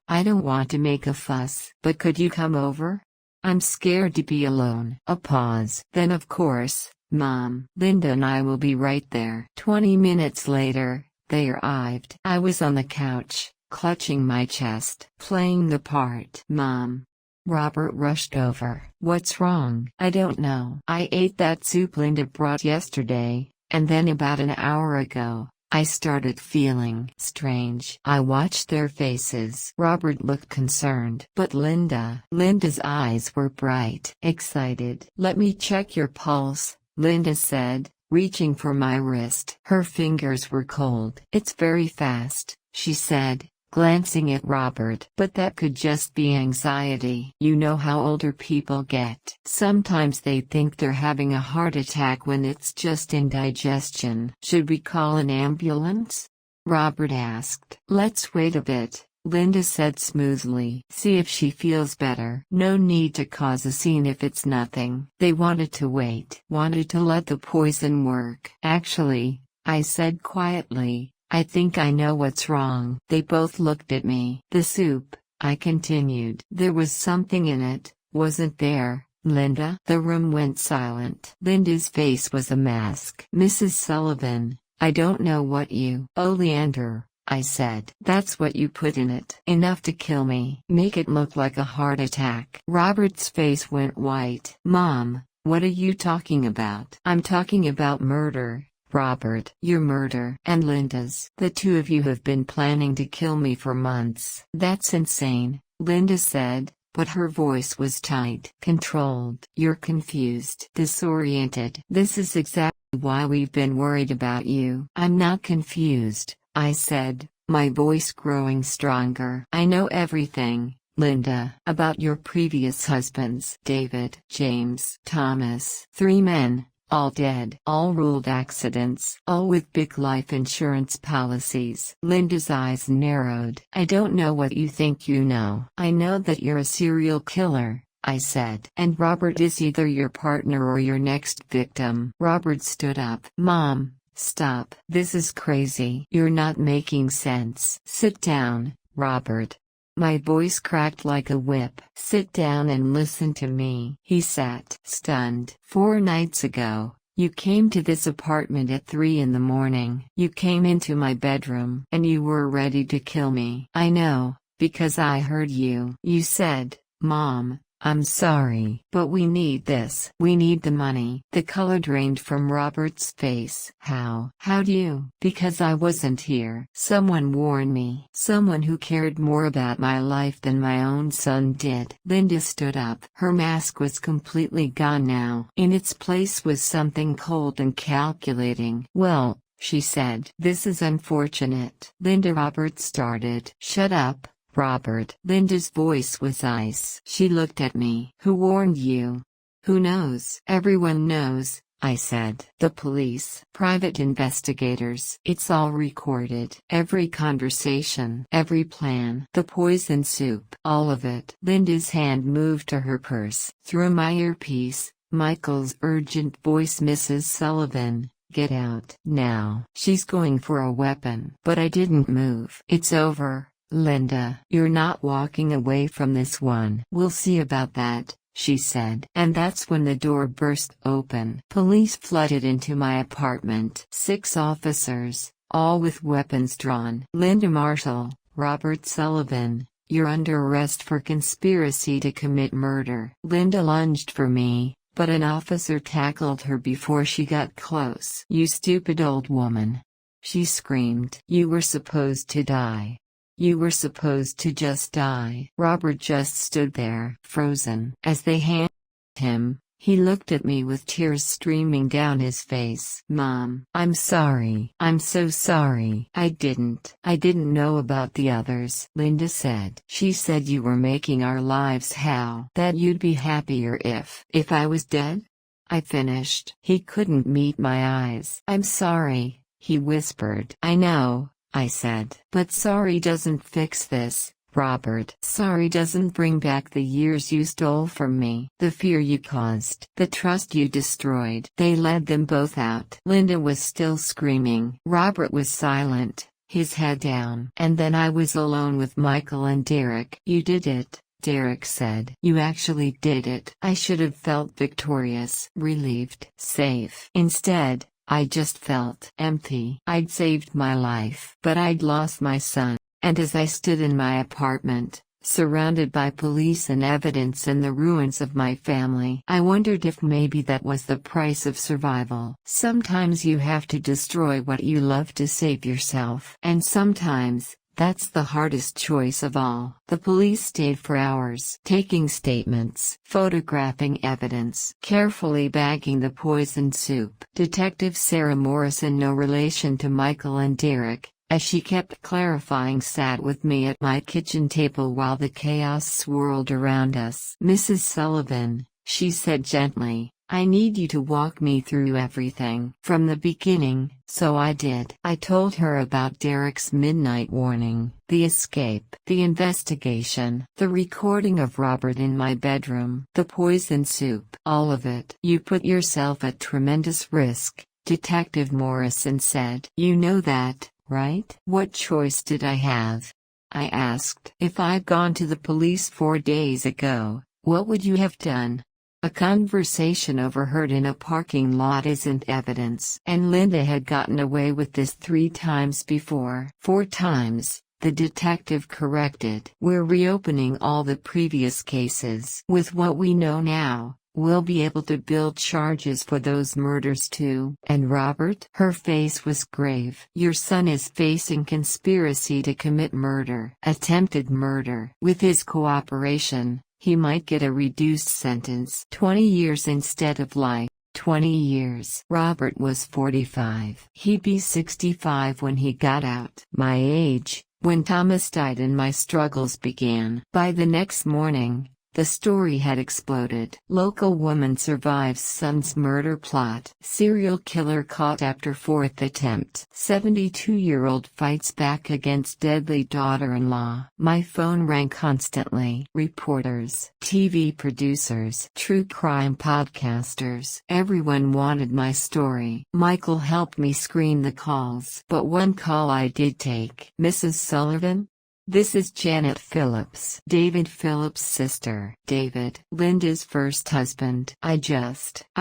I don't want to make a fuss. But could you come over? I'm scared to be alone. A pause. Then of course, Mom. Linda and I will be right there. 20 minutes later, they arrived. I was on the couch, clutching my chest, playing the part. Mom. Robert rushed over. What's wrong? I don't know. I ate that soup Linda brought yesterday, and then about an hour ago, I started feeling strange. I watched their faces. Robert looked concerned. But Linda's eyes were bright, excited. Let me check your pulse, Linda said, reaching for my wrist. Her fingers were cold. It's very fast, she said, glancing at Robert. But that could just be anxiety. You know how older people get. Sometimes they think they're having a heart attack when it's just indigestion. Should we call an ambulance? Robert asked. Let's wait a bit, Linda said smoothly. See if she feels better. No need to cause a scene if it's nothing. They wanted to wait. Wanted to let the poison work. Actually, I said quietly, I think I know what's wrong. They both looked at me. The soup, I continued. There was something in it, wasn't there, Linda? The room went silent. Linda's face was a mask. Mrs. Sullivan, I don't know what you— Oleander, I said. That's what you put in it. Enough to kill me. Make it look like a heart attack. Robert's face went white. Mom, what are you talking about? I'm talking about murder. Robert, your murder and Linda's. The two of you have been planning to kill me for months. That's insane, Linda said, but her voice was tight, controlled. You're confused, disoriented. This is exactly why we've been worried about you. I'm not confused, I said, my voice growing stronger. I know everything, Linda, about your previous husbands. David, James, Thomas. 3 men. All dead. All ruled accidents. All with big life insurance policies. Linda's eyes narrowed. I don't know what you think you know. I know that you're a serial killer, I said. And Robert is either your partner or your next victim. Robert stood up. Mom, stop. This is crazy. You're not making sense. Sit down, Robert. My voice cracked like a whip. Sit down and listen to me. He sat, stunned. 4 nights ago, you came to this apartment at 3 in the morning. You came into my bedroom. And you were ready to kill me. I know, Because I heard you. You said, Mom, I'm sorry, but we need this. We need the money. The color drained from Robert's face. How? How'd you? Because I wasn't here. Someone warned me. Someone who cared more about my life than my own son did. Linda stood up. Her mask was completely gone now. In its place was something cold and calculating. Well, she said, this is unfortunate. Robert started. Shut up, Robert. Linda's voice was ice. She looked at me. Who warned you? Who knows? Everyone knows, I said. The police. Private investigators. It's all recorded. Every conversation. Every plan. The poison soup. All of it. Linda's hand moved to her purse. Through my earpiece, Michael's urgent voice. Mrs. Sullivan, get out. Now. She's going for a weapon. But I didn't move. It's over. Linda, you're not walking away from this one. We'll see about that, she said. And that's when the door burst open. Police flooded into my apartment. 6 officers, all with weapons drawn. Linda Marshall, Robert Sullivan, you're under arrest for conspiracy to commit murder. Linda lunged for me, but an officer tackled her before she got close. You stupid old woman, she screamed. You were supposed to die. You were supposed to just die. Robert just stood there, frozen. As they handed him, he looked at me with tears streaming down his face. Mom, I'm sorry. I'm so sorry. I didn't know about the others, Linda said. She said you were making our lives hell. That you'd be happier if I was dead? I finished. He couldn't meet my eyes. I'm sorry, he whispered. I know, I said. But sorry doesn't fix this, Robert. Sorry doesn't bring back the years you stole from me, the fear you caused, the trust you destroyed. They led them both out. Linda was still screaming. Robert was silent, his head down. And then I was alone with Michael and Derek. You did it, Derek said. You actually did it. I should have felt victorious, relieved, safe. Instead, I just felt empty. I'd saved my life, but I'd lost my son. And as I stood in my apartment, surrounded by police and evidence and the ruins of my family, I wondered if maybe that was the price of survival. Sometimes you have to destroy what you love to save yourself. And sometimes, that's the hardest choice of all. The police stayed for hours, taking statements, photographing evidence, carefully bagging the poison soup. Detective Sarah Morrison, no relation to Michael and Derek, as she kept clarifying, sat with me at my kitchen table while the chaos swirled around us. Mrs. Sullivan, she said gently, I need you to walk me through everything from the beginning. So I did. I told her about Derek's midnight warning, the escape, the investigation, the recording of Robert in my bedroom, the poison soup, all of it. You put yourself at tremendous risk, Detective Morrison said. You know that, right? What choice did I have? I asked. If I'd gone to the police 4 days ago, what would you have done? A conversation overheard in a parking lot isn't evidence. And Linda had gotten away with this 3 times before. 4 times, the detective corrected. We're reopening all the previous cases. With what we know now, we'll be able to build charges for those murders too. And Robert? Her face was grave. Your son is facing conspiracy to commit murder, attempted murder. With his cooperation, he might get a reduced sentence. 20 years instead of life. 20 years. Robert was 45. He'd be 65 when he got out. My age, when Thomas died and my struggles began. By the next morning, the story had exploded. Local woman survives son's murder plot. Serial killer caught after 4th attempt. 72-year-old fights back against deadly daughter-in-law. My phone rang constantly. Reporters, TV producers, true crime podcasters. Everyone wanted my story. Michael helped me screen the calls. But one call I did take. Mrs. Sullivan? This is Janet Phillips, David Phillips' sister. David, Linda's first husband. I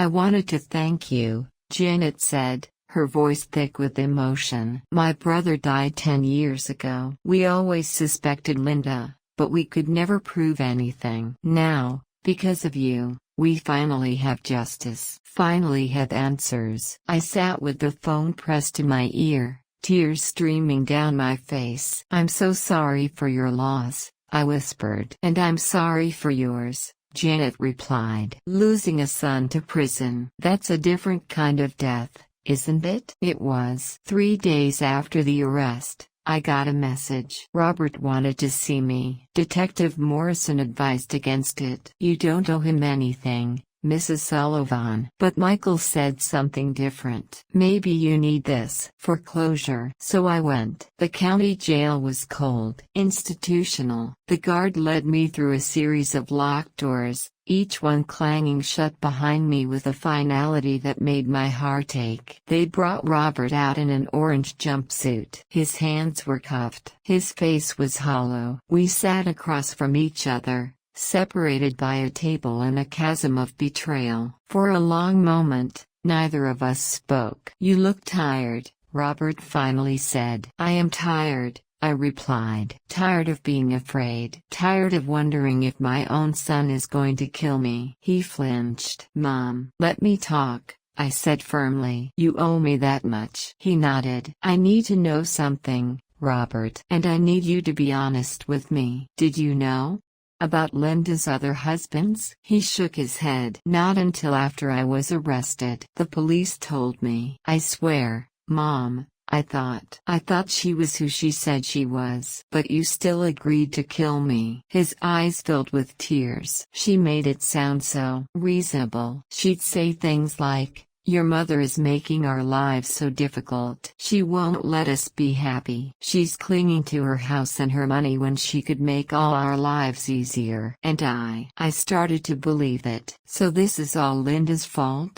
wanted to thank you, Janet said, her voice thick with emotion. "My brother died 10 years ago. We always suspected Linda, but we could never prove anything. Now, because of you, we finally have justice. Finally have answers." I sat with the phone pressed to my ear, tears streaming down my face. "I'm so sorry for your loss," I whispered. "And I'm sorry for yours," Janet replied. "Losing a son to prison. That's a different kind of death, isn't it?" It was. 3 days after the arrest, I got a message. Robert wanted to see me. Detective Morrison advised against it. "You don't owe him anything, Mrs. Sullivan." But Michael said something different. "Maybe you need this for closure." So I went. The county jail was cold, institutional. The guard led me through a series of locked doors, each one clanging shut behind me with a finality that made my heart ache. They brought Robert out in an orange jumpsuit. His hands were cuffed. His face was hollow. We sat across from each other, separated by a table and a chasm of betrayal. For a long moment, neither of us spoke. "You look tired," Robert finally said. "I am tired," I replied. "Tired of being afraid. Tired of wondering if my own son is going to kill me." He flinched. "Mom, let me talk," I said firmly. "You owe me that much." He nodded. "I need to know something, Robert. And I need you to be honest with me. Did you know about Linda's other husbands?" He shook his head. "Not until after I was arrested. The police told me." "I swear, Mom, I thought she was who she said she was." "But you still agreed to kill me." His eyes filled with tears. "She made it sound so reasonable. She'd say things like, 'Your mother is making our lives so difficult. She won't let us be happy. She's clinging to her house and her money when she could make all our lives easier.' And I started to believe it." "So this is all Linda's fault?"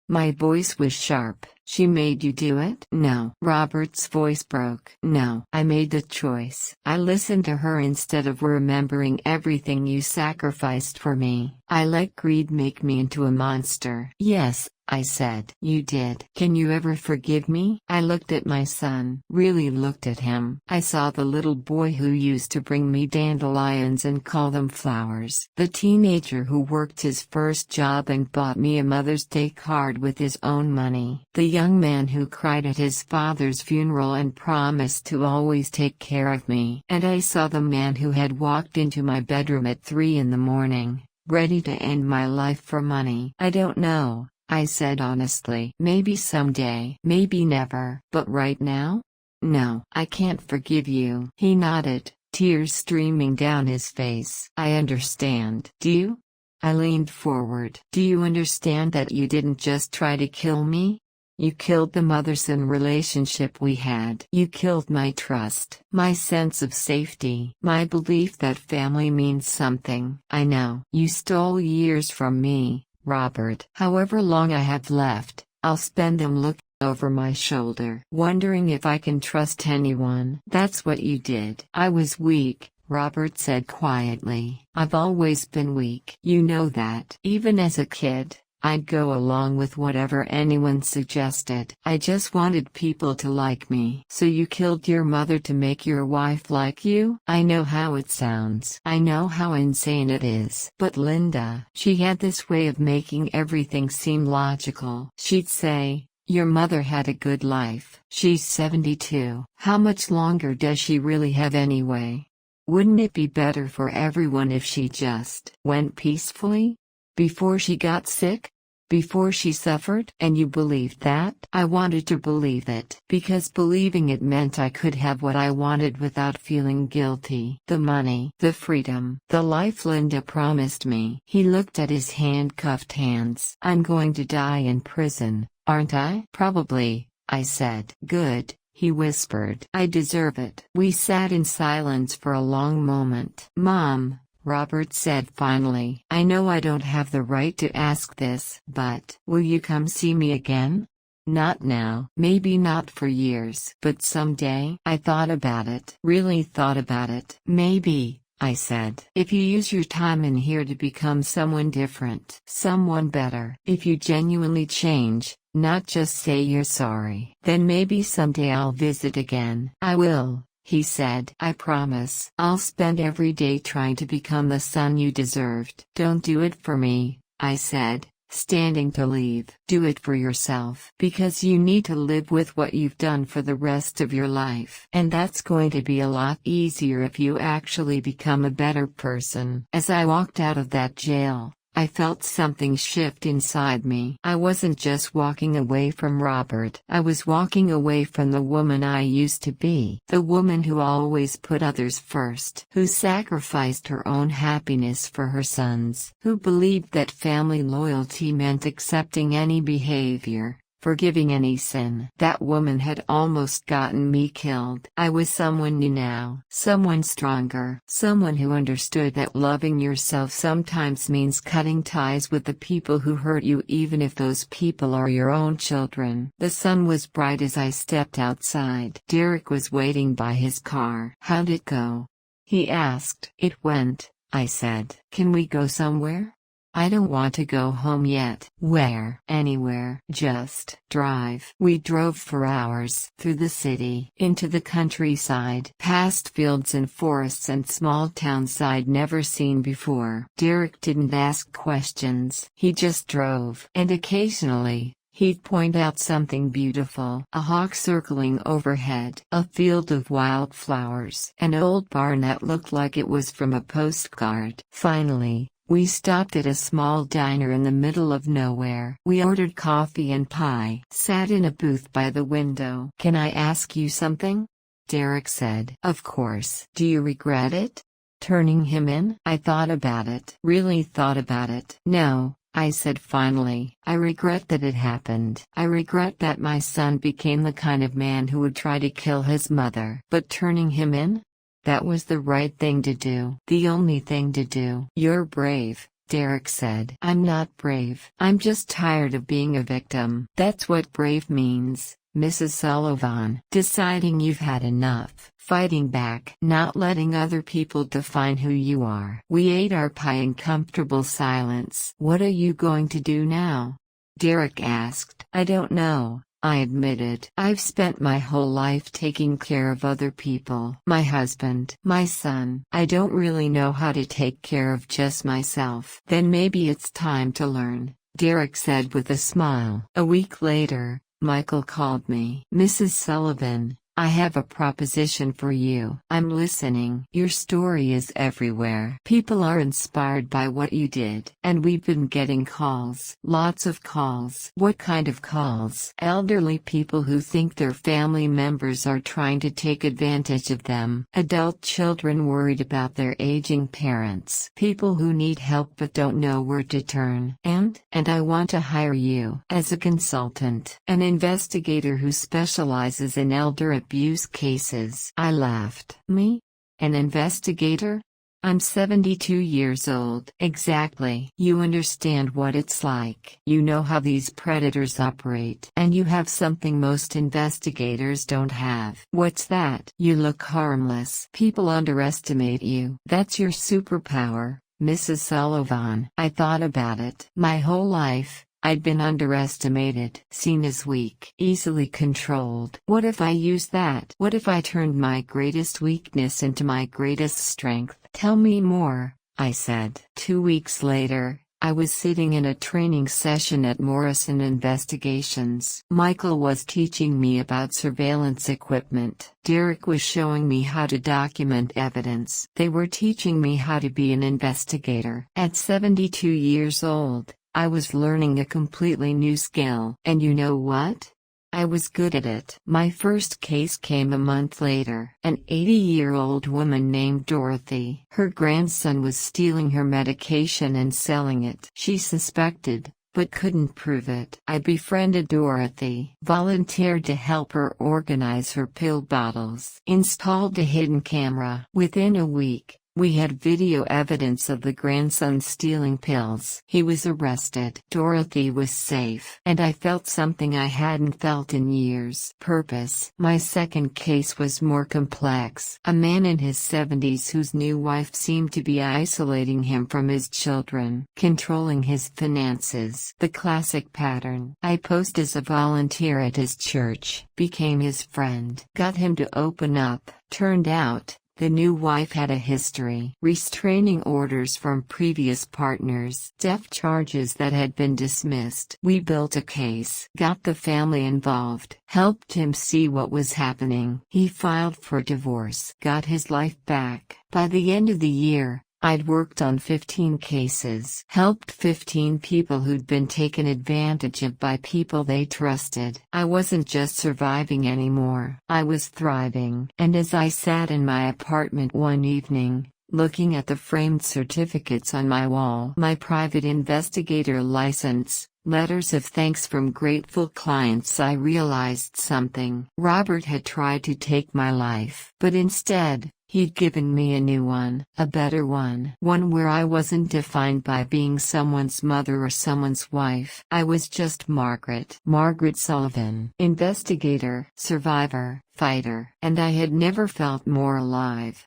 My voice was sharp. "She made you do it?" "No." Robert's voice broke. "No. I made the choice. I listened to her instead of remembering everything you sacrificed for me. I let greed make me into a monster." "Yes," I said. "You did. Can you ever forgive me?" I looked at my son, really looked at him. I saw the little boy who used to bring me dandelions and call them flowers. The teenager who worked his first job and bought me a Mother's Day card with his own money. The young man who cried at his father's funeral and promised to always take care of me. And I saw the man who had walked into my bedroom at 3 in the morning, ready to end my life for money. "I don't know," I said honestly. "Maybe someday. Maybe never. But right now? No, I can't forgive you." He nodded, tears streaming down his face. "I understand." "Do you?" I leaned forward. "Do you understand that you didn't just try to kill me? You killed the mother-son relationship we had. You killed my trust, my sense of safety, my belief that family means something. I know. You stole years from me, Robert. However long I have left, I'll spend them looking over my shoulder, wondering if I can trust anyone." "That's what you did." "I was weak," Robert said quietly. "I've always been weak. You know that. Even as a kid, I'd go along with whatever anyone suggested. I just wanted people to like me." "So you killed your mother to make your wife like you?" "I know how it sounds. I know how insane it is. But Linda, she had this way of making everything seem logical. She'd say, 'Your mother had a good life. She's 72. How much longer does she really have anyway? Wouldn't it be better for everyone if she just went peacefully? Before she got sick? Before she suffered?' And you believed that?" I wanted to believe it, because believing it meant I could have what I wanted without feeling guilty. The money, the freedom, the life Linda promised me. He looked at his handcuffed hands. "I'm going to die in prison, aren't I?" "Probably," I said. "Good," he whispered. "I deserve it." We sat in silence for a long moment. "Mom," Robert said finally, "I know I don't have the right to ask this, but will you come see me again?" "Not now. Maybe not for years. But someday." I thought about it. Really thought about it. "Maybe," I said. "If you use your time in here to become someone different. Someone better. If you genuinely change, not just say you're sorry. Then maybe someday I'll visit again. I will, he said. I promise. I'll spend every day trying to become the son you deserved. Don't do it for me, I said, standing to leave. Do it for yourself. Because you need to live with what you've done for the rest of your life. And that's going to be a lot easier if you actually become a better person. As I walked out of that jail, I felt something shift inside me. I wasn't just walking away from Robert. I was walking away from the woman I used to be. The woman who always put others first. Who sacrificed her own happiness for her son's. Who believed that family loyalty meant accepting any behavior, forgiving any sin. That woman had almost gotten me killed. I was someone new now. Someone stronger. Someone who understood that loving yourself sometimes means cutting ties with the people who hurt you, even if those people are your own children. The sun was bright as I stepped outside. Derek was waiting by his car. How'd it go? He asked. It went, I said. Can we go somewhere? I don't want to go home yet. Where? Anywhere. Just drive. We drove for hours, through the city, into the countryside, past fields and forests and small towns I'd never seen before. Derek didn't ask questions, he just drove. And occasionally, he'd point out something beautiful. A hawk circling overhead. A field of wildflowers. An old barn that looked like it was from a postcard. Finally, we stopped at a small diner in the middle of nowhere. We ordered coffee and pie. Sat in a booth by the window. Can I ask you something? Derek said. Of course. Do you regret it? Turning him in? I thought about it. Really thought about it. No, I said finally. I regret that it happened. I regret that my son became the kind of man who would try to kill his mother. But turning him in? That was the right thing to do. The only thing to do. You're brave, Derek said. I'm not brave. I'm just tired of being a victim. That's what brave means, Mrs. Sullivan. Deciding you've had enough. Fighting back. Not letting other people define who you are. We ate our pie in comfortable silence. What are you going to do now? Derek asked. I don't know, I admitted. I've spent my whole life taking care of other people. My husband, my son. I don't really know how to take care of just myself. Then maybe it's time to learn, Derek said with a smile. A week later, Michael called me. Mrs. Sullivan, I have a proposition for you. I'm listening. Your story is everywhere. People are inspired by what you did. And we've been getting calls. Lots of calls. What kind of calls? Elderly people who think their family members are trying to take advantage of them. Adult children worried about their aging parents. People who need help but don't know where to turn. And I want to hire you as a consultant. An investigator who specializes in elder abuse cases. I laughed. Me? An investigator? I'm 72 years old. Exactly. You understand what it's like. You know how these predators operate. And you have something most investigators don't have. What's that? You look harmless. People underestimate you. That's your superpower, Mrs. Sullivan. I thought about it. My whole life, I'd been underestimated, seen as weak, easily controlled. What if I used that? What if I turned my greatest weakness into my greatest strength? Tell me more, I said. 2 weeks later, I was sitting in a training session at Morrison Investigations. Michael was teaching me about surveillance equipment. Derek was showing me how to document evidence. They were teaching me how to be an investigator. At 72 years old, I was learning a completely new skill. And you know what? I was good at it. My first case came a month later. An 80-year-old woman named Dorothy. Her grandson was stealing her medication and selling it. She suspected, but couldn't prove it. I befriended Dorothy, volunteered to help her organize her pill bottles, installed a hidden camera. Within a week, We had video evidence of the grandson stealing pills. He was arrested. Dorothy was safe. And I felt something I hadn't felt in years. Purpose. My second case was more complex. A man in his 70s whose new wife seemed to be isolating him from his children, controlling his finances. The classic pattern. I posed as a volunteer at his church, became his friend, got him to open up. Turned out, the new wife had a history. Restraining orders from previous partners. Death charges that had been dismissed. We built a case. Got the family involved. Helped him see what was happening. He filed for divorce. Got his life back. By the end of the year, I'd worked on 15 cases. Helped 15 people who'd been taken advantage of by people they trusted. I wasn't just surviving anymore. I was thriving. And as I sat in my apartment one evening, looking at the framed certificates on my wall, my private investigator license, letters of thanks from grateful clients, I realized something. Robert had tried to take my life. But instead, he'd given me a new one, a better one. One where I wasn't defined by being someone's mother or someone's wife. I was just Margaret. Margaret Sullivan. Investigator, survivor, fighter. And I had never felt more alive.